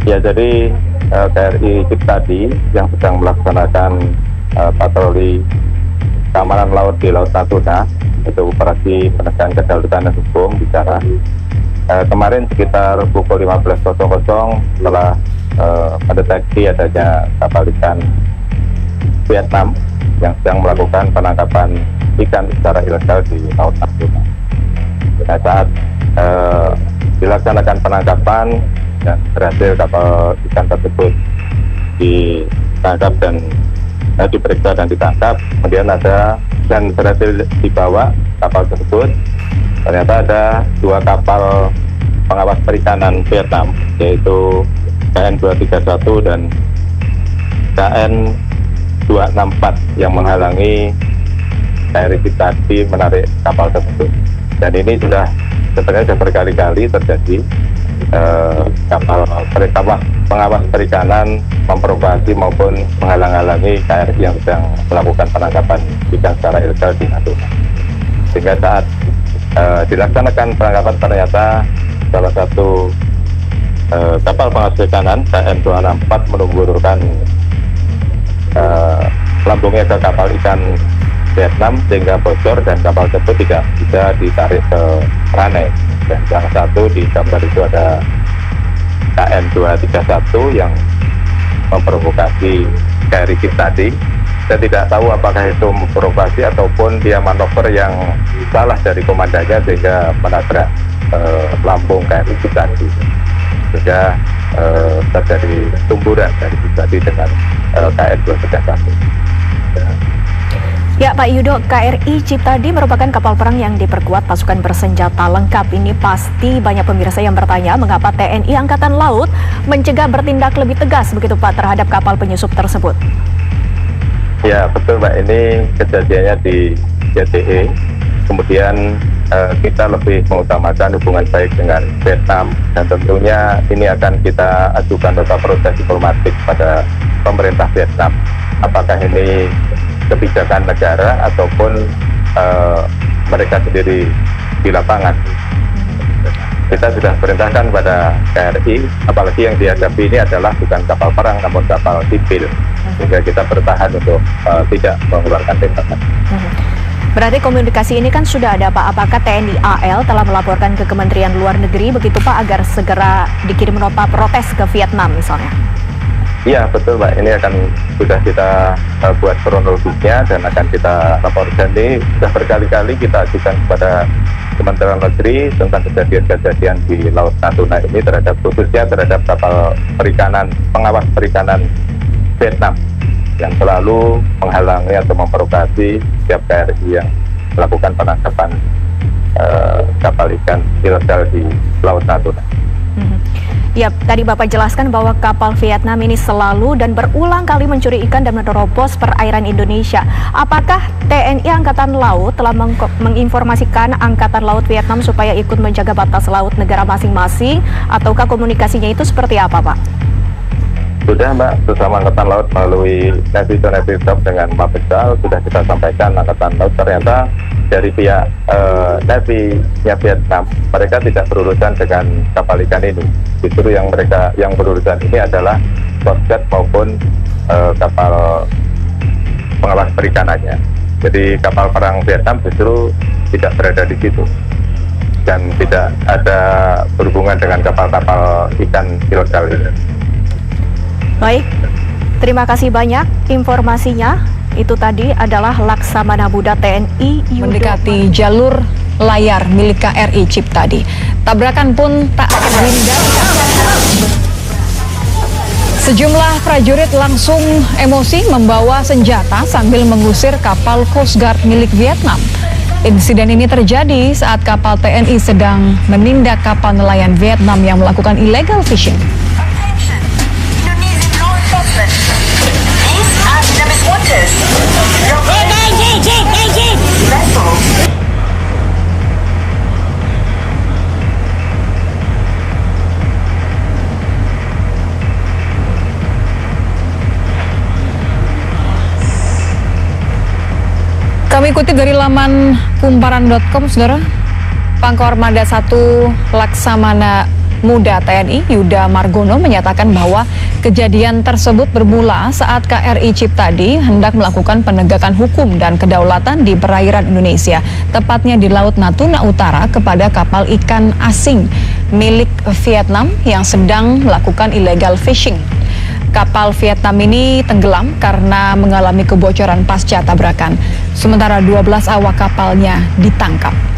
Ya, jadi KRI Ciptadi yang sedang melaksanakan patroli keamanan laut di Laut Natuna, itu operasi penegakan kedaulatan hukum bicara. Kemarin sekitar pukul 15.00 setelah mendeteksi adanya kapal ikan Vietnam yang sedang melakukan penangkapan ikan secara ilegal di Laut Natuna. Pada saat dilaksanakan penangkapan dan berhasil kapal ikan tersebut ditangkap dan diperiksa dan ditangkap, kemudian ada dan berhasil dibawa kapal tersebut. Ternyata ada 2 kapal pengawas perikanan Vietnam, yaitu KN231 dan KN264 yang menghalangi KRI Ciptadi menarik kapal tersebut. Dan ini sebenarnya sudah berkali-kali terjadi. Kapal pengawas perikanan memprovokasi maupun menghalang-halangi KRI yang sedang melakukan penangkapan ikan secara ilegal di Natuna. Sehingga saat dilaksanakan penangkapan, ternyata salah satu kapal pengawas perikanan KN264 menumburkan lambungnya ke kapal ikan Vietnam sehingga bocor dan kapal tersebut tidak bisa ditarik ke ranai. Dan salah satu di gambar itu ada KN231 yang memprovokasi KRI Ciptadi. Saya tidak tahu apakah itu memprovokasi ataupun dia manuver yang salah dari komandannya sehingga menabrak lambung KRI Ciptadi, sehingga terjadi tumburan dari Ciptadi dengan KN231. Ya, Pak Yudo, KRI Ciptadi merupakan kapal perang yang diperkuat pasukan bersenjata lengkap. Ini pasti banyak pemirsa yang bertanya mengapa TNI Angkatan Laut mencegah bertindak lebih tegas begitu Pak terhadap kapal penyusup tersebut. Ya, betul Pak, ini kejadiannya di JTE. Kemudian kita lebih mengutamakan hubungan baik dengan Vietnam, dan tentunya ini akan kita ajukan nota protes diplomatik pada pemerintah Vietnam. Apakah ini kebijakan negara ataupun mereka sendiri di lapangan. Kita sudah perintahkan pada KRI, apalagi yang dihadapi ini adalah bukan kapal perang namun kapal sipil, sehingga kita bertahan untuk tidak mengeluarkan tembakan. Berarti komunikasi ini kan sudah ada Pak. Apakah TNI AL telah melaporkan ke Kementerian Luar Negeri begitu Pak agar segera dikirim nota protes ke Vietnam misalnya? Iya, betul Pak, ini sudah kita buat kronologisnya dan akan kita laporkan. Ini sudah berkali-kali kita ajukan kepada Kementerian Negeri tentang kejadian-kejadian di Laut Natuna ini, khususnya terhadap kapal perikanan, pengawas perikanan Vietnam yang selalu menghalangi atau memprovokasi setiap KRI yang melakukan penangkapan kapal ikan ilegal di Laut Natuna. Ya, tadi Bapak jelaskan bahwa kapal Vietnam ini selalu dan berulang kali mencuri ikan dan menerobos perairan Indonesia. Apakah TNI Angkatan Laut telah menginformasikan Angkatan Laut Vietnam supaya ikut menjaga batas laut negara masing-masing, ataukah komunikasinya itu seperti apa, Pak? Sudah Mbak, bersama Angkatan Laut melalui Navy to Navy Talk dengan Mabesal sudah kita sampaikan. Angkatan Laut ternyata dari pihak Navy-nya Vietnam, mereka tidak berurusan dengan kapal ikan ini. Justru yang berurusan ini adalah Coast Guard maupun kapal pengawas perikanannya. Jadi kapal perang Vietnam justru tidak berada di situ dan tidak ada berhubungan dengan kapal-kapal ikan ilegal ini. Baik, terima kasih banyak informasinya. Itu tadi adalah Laksamana Muda TNI Yudo. Mendekati jalur layar milik KRI Ciptadi, tabrakan pun tak terhindarkan. Sejumlah prajurit langsung emosi membawa senjata sambil mengusir kapal Coast Guard milik Vietnam. Insiden ini terjadi saat kapal TNI sedang menindak kapal nelayan Vietnam yang melakukan illegal fishing. Kami kutip dari laman kumparan.com, saudara. Pangkor Armada 1 Laksamana Muda TNI Yuda Margono menyatakan bahwa kejadian tersebut bermula saat KRI Ciptadi hendak melakukan penegakan hukum dan kedaulatan di perairan Indonesia, tepatnya di Laut Natuna Utara kepada kapal ikan asing milik Vietnam yang sedang melakukan illegal fishing. Kapal Vietnam ini tenggelam karena mengalami kebocoran pasca tabrakan. Sementara 12 awak kapalnya ditangkap.